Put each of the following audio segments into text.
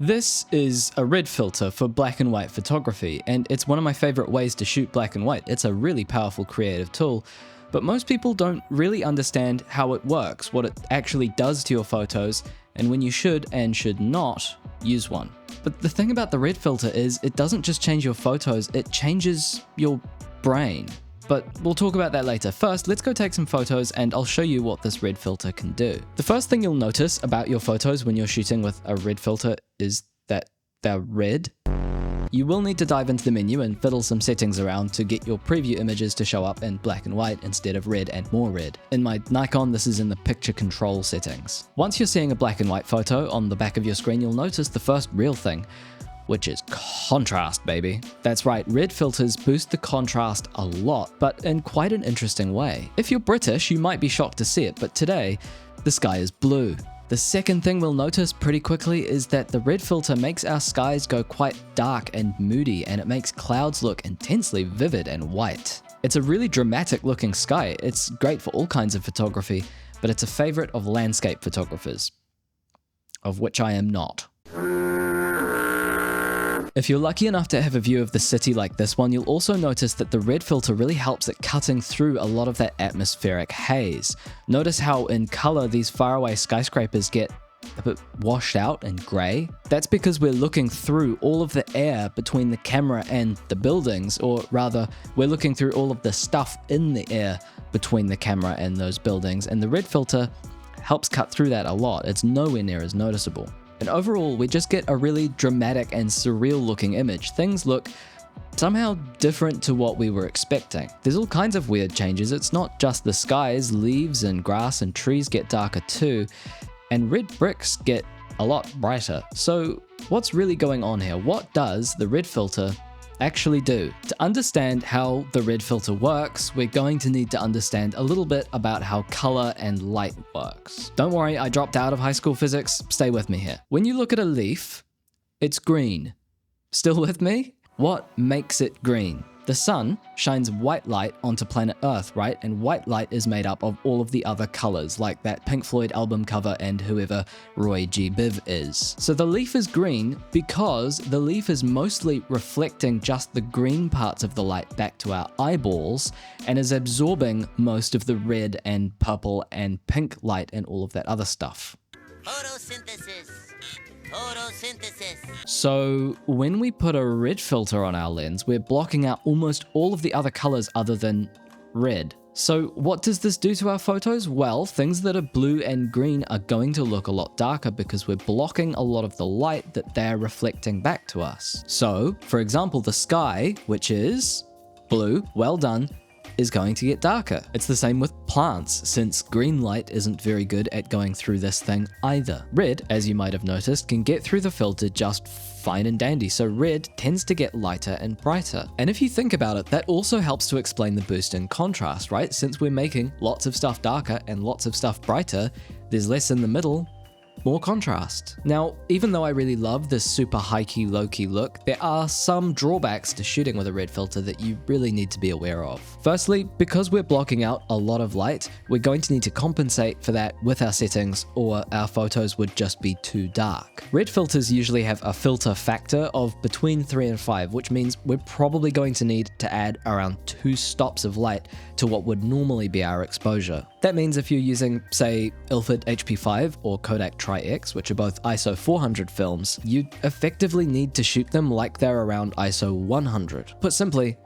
This is a red filter for black and white photography, and it's one of my favorite ways to shoot black and white. It's a really powerful creative tool, but most people don't really understand how it works, what it actually does to your photos, and when you should and should not use one. But the thing about the red filter is it doesn't just change your photos, it changes your brain. But we'll talk about that later. First, let's go take some photos and I'll show you what this red filter can do. The first thing you'll notice about your photos when you're shooting with a red filter is that they're red. You will need to dive into the menu and fiddle some settings around to get your preview images to show up in black and white instead of red and more red. In my Nikon, this is in the picture control settings. Once you're seeing a black and white photo on the back of your screen, you'll notice the first real thing, which is contrast, baby. That's right, red filters boost the contrast a lot, but in quite an interesting way. If you're British, you might be shocked to see it, but today, the sky is blue. The second thing we'll notice pretty quickly is that the red filter makes our skies go quite dark and moody, and it makes clouds look intensely vivid and white. It's a really dramatic looking sky. It's great for all kinds of photography, but it's a favorite of landscape photographers, of which I am not. If you're lucky enough to have a view of the city like this one, you'll also notice that the red filter really helps at cutting through a lot of that atmospheric haze. Notice how in color these faraway skyscrapers get a bit washed out and grey. That's because we're looking through all of the air between the camera and the buildings, or rather, we're looking through all of the stuff in the air between the camera and those buildings, and the red filter helps cut through that a lot. It's nowhere near as noticeable. And overall, we just get a really dramatic and surreal looking image. Things look somehow different to what we were expecting. There's all kinds of weird changes. It's not just the skies, leaves and grass and trees get darker too, and red bricks get a lot brighter. So what's really going on here? What does the red filter actually do? To understand how the red filter works, we're going to need to understand a little bit about how color and light works. Don't worry, I dropped out of high school physics, stay with me here. When you look at a leaf, it's green. Still with me? What makes it green? The sun shines white light onto planet Earth, right? And white light is made up of all of the other colors, like that Pink Floyd album cover and whoever Roy G. Biv is. So the leaf is green because the leaf is mostly reflecting just the green parts of the light back to our eyeballs and is absorbing most of the red and purple and pink light and all of that other stuff. Photosynthesis. Photosynthesis. So when we put a red filter on our lens, we're blocking out almost all of the other colors other than red. So what does this do to our photos? Well, things that are blue and green are going to look a lot darker because we're blocking a lot of the light that they're reflecting back to us. So, for example, the sky, which is blue, well done, is going to get darker. It's the same with plants, since green light isn't very good at going through this thing either. Red, as you might have noticed, can get through the filter just fine and dandy, so red tends to get lighter and brighter. And if you think about it, that also helps to explain the boost in contrast, right? Since we're making lots of stuff darker and lots of stuff brighter, there's less in the middle, more contrast. Now, even though I really love this super high-key, low-key look, there are some drawbacks to shooting with a red filter that you really need to be aware of. Firstly, because we're blocking out a lot of light, we're going to need to compensate for that with our settings, or our photos would just be too dark. Red filters usually have a filter factor of between 3 and 5, which means we're probably going to need to add around 2 stops of light to what would normally be our exposure. That means if you're using, say, Ilford HP5 or Kodak Tri-X, which are both ISO 400 films, you effectively need to shoot them like they're around ISO 100. Put simply,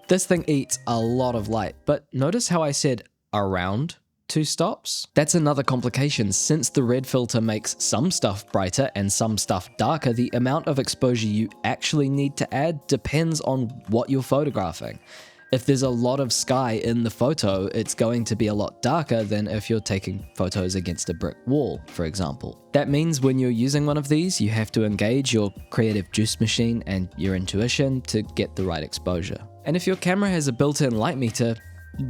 this thing eats a lot of light, but notice how I said around 2 stops? That's another complication. Since the red filter makes some stuff brighter and some stuff darker, the amount of exposure you actually need to add depends on what you're photographing. If there's a lot of sky in the photo, it's going to be a lot darker than if you're taking photos against a brick wall, for example. That means when you're using one of these, you have to engage your creative juice machine and your intuition to get the right exposure. And if your camera has a built-in light meter,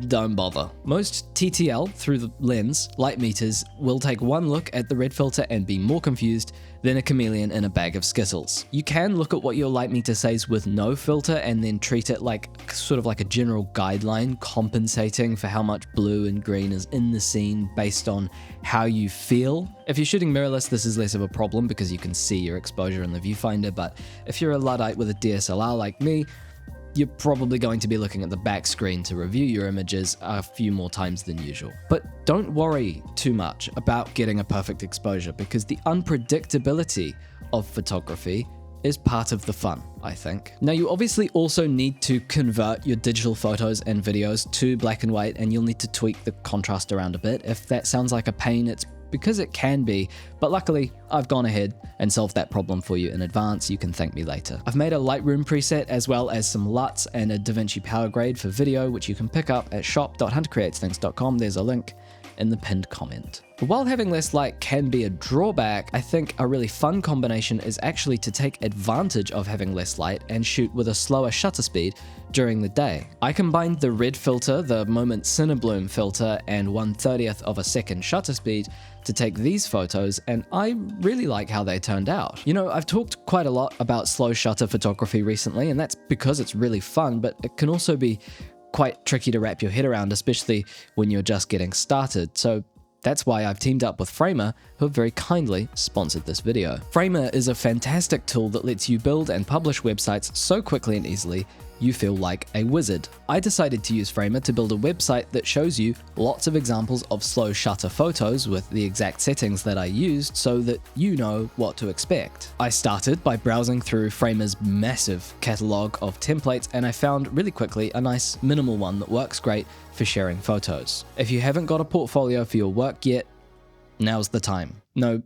don't bother. Most TTL through the lens light meters will take one look at the red filter and be more confused than a chameleon in a bag of Skittles. You can look at what your light meter says with no filter and then treat it like sort of like a general guideline, compensating for how much blue and green is in the scene based on how you feel. If you're shooting mirrorless, this is less of a problem because you can see your exposure in the viewfinder, but if you're a Luddite with a DSLR like me, you're probably going to be looking at the back screen to review your images a few more times than usual. But don't worry too much about getting a perfect exposure because the unpredictability of photography is part of the fun, I think. Now, you obviously also need to convert your digital photos and videos to black and white, and you'll need to tweak the contrast around a bit. If that sounds like a pain, it's because it can be, but luckily I've gone ahead and solved that problem for you in advance. You can thank me later. I've made a Lightroom preset as well as some LUTs and a DaVinci PowerGrade for video, which you can pick up at shop.huntercreatesthings.com. There's a link in the pinned comment. But while having less light can be a drawback, I think a really fun combination is actually to take advantage of having less light and shoot with a slower shutter speed during the day. I combined the red filter, the Moment Cinebloom filter, and 1/30th of a second shutter speed to take these photos, and I really like how they turned out. You know, I've talked quite a lot about slow shutter photography recently, and that's because it's really fun, but it can also be quite tricky to wrap your head around, especially when you're just getting started. So that's why I've teamed up with Framer, who have very kindly sponsored this video. Framer is a fantastic tool that lets you build and publish websites so quickly and easily you feel like a wizard. I decided to use Framer to build a website that shows you lots of examples of slow shutter photos with the exact settings that I used so that you know what to expect. I started by browsing through Framer's massive catalog of templates, and I found really quickly a nice minimal one that works great for sharing photos. If you haven't got a portfolio for your work yet, now's the time. No,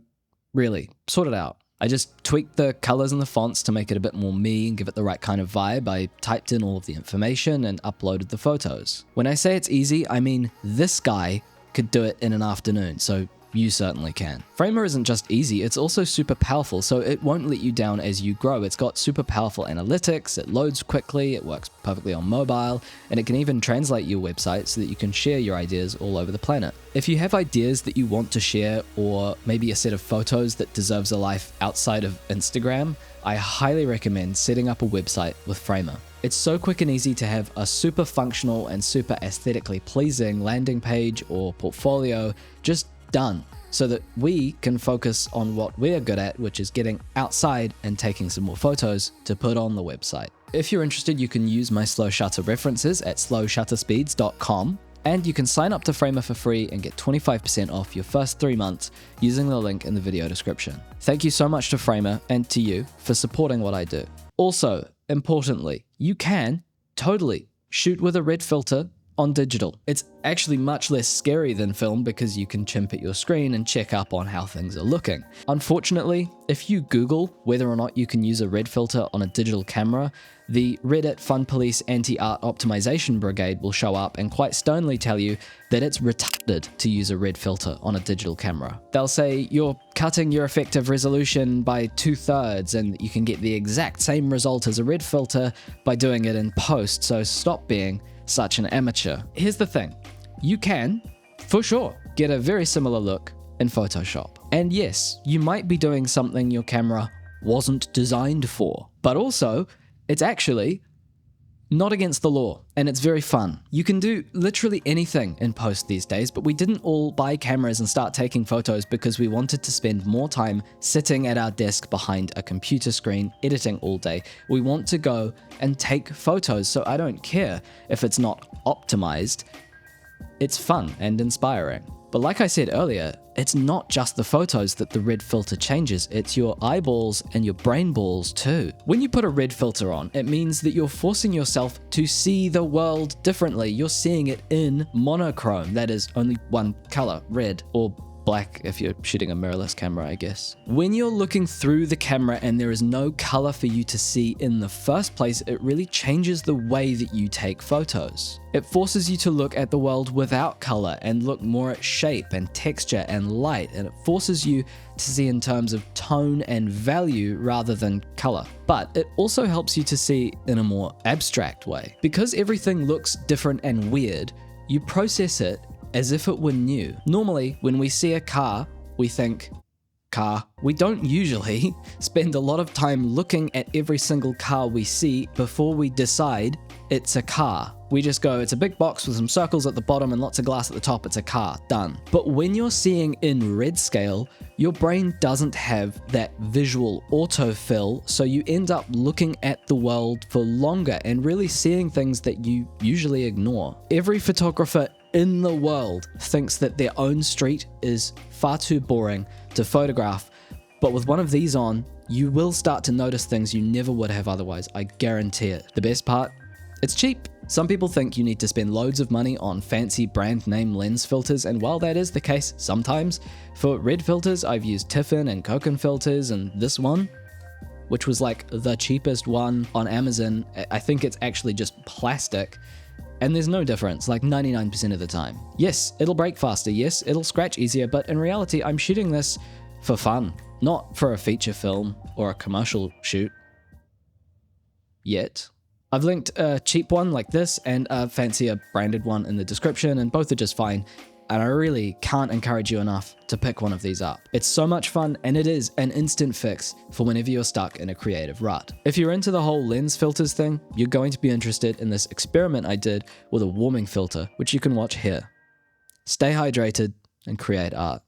really, sort it out. I just tweaked the colors and the fonts to make it a bit more me and give it the right kind of vibe. I typed in all of the information and uploaded the photos. When I say it's easy, I mean this guy could do it in an afternoon, so you certainly can. Framer isn't just easy, it's also super powerful, so it won't let you down as you grow. It's got super powerful analytics, it loads quickly, it works perfectly on mobile, and it can even translate your website so that you can share your ideas all over the planet. If you have ideas that you want to share, or maybe a set of photos that deserves a life outside of Instagram, I highly recommend setting up a website with Framer. It's so quick and easy to have a super functional and super aesthetically pleasing landing page or portfolio just done, so that we can focus on what we're good at, which is getting outside and taking some more photos to put on the website. If you're interested, you can use my slow shutter references at slowshutterspeeds.com, and you can sign up to Framer for free and get 25% off your first 3 months using the link in the video description. Thank you so much to Framer and to you for supporting what I do. Also, importantly, you can totally shoot with a red filter on digital. It's actually much less scary than film because you can chimp at your screen and check up on how things are looking. Unfortunately, if you Google whether or not you can use a red filter on a digital camera, the Reddit Fun Police Anti-Art Optimization Brigade will show up and quite sternly tell you that it's retarded to use a red filter on a digital camera. They'll say you're cutting your effective resolution by 2/3 and you can get the exact same result as a red filter by doing it in post, so stop being such an amateur. Here's the thing, you can, for sure, get a very similar look in Photoshop. And yes, you might be doing something your camera wasn't designed for, but also, it's actually not against the law, and it's very fun. You can do literally anything in post these days, but we didn't all buy cameras and start taking photos because we wanted to spend more time sitting at our desk behind a computer screen editing all day. We want to go and take photos, so I don't care if it's not optimized. It's fun and inspiring. But like I said earlier, it's not just the photos that the red filter changes, it's your eyeballs and your brain balls too. When you put a red filter on, it means that you're forcing yourself to see the world differently. You're seeing it in monochrome, that is only one color, red, or black if you're shooting a mirrorless camera, I guess. When you're looking through the camera and there is no color for you to see in the first place, it really changes the way that you take photos. It forces you to look at the world without color and look more at shape and texture and light, and it forces you to see in terms of tone and value rather than color. But it also helps you to see in a more abstract way. Because everything looks different and weird, you process it as if it were new. Normally, when we see a car, we think, car. We don't usually spend a lot of time looking at every single car we see before we decide it's a car. We just go, it's a big box with some circles at the bottom and lots of glass at the top, it's a car, done. But when you're seeing in red scale, your brain doesn't have that visual autofill, so you end up looking at the world for longer and really seeing things that you usually ignore. Every photographer in the world thinks that their own street is far too boring to photograph, but with one of these on, you will start to notice things you never would have otherwise, I guarantee it. The best part? It's cheap. Some people think you need to spend loads of money on fancy brand name lens filters, and while that is the case sometimes, for red filters I've used Tiffin and Koken filters, and this one, which was like the cheapest one on Amazon, I think it's actually just plastic, and there's no difference, like 99% of the time. Yes, it'll break faster, yes, it'll scratch easier, but in reality I'm shooting this for fun, not for a feature film or a commercial shoot. Yet. I've linked a cheap one like this and a fancier branded one in the description, and both are just fine, and I really can't encourage you enough to pick one of these up. It's so much fun, and it is an instant fix for whenever you're stuck in a creative rut. If you're into the whole lens filters thing, you're going to be interested in this experiment I did with a warming filter, which you can watch here. Stay hydrated and create art.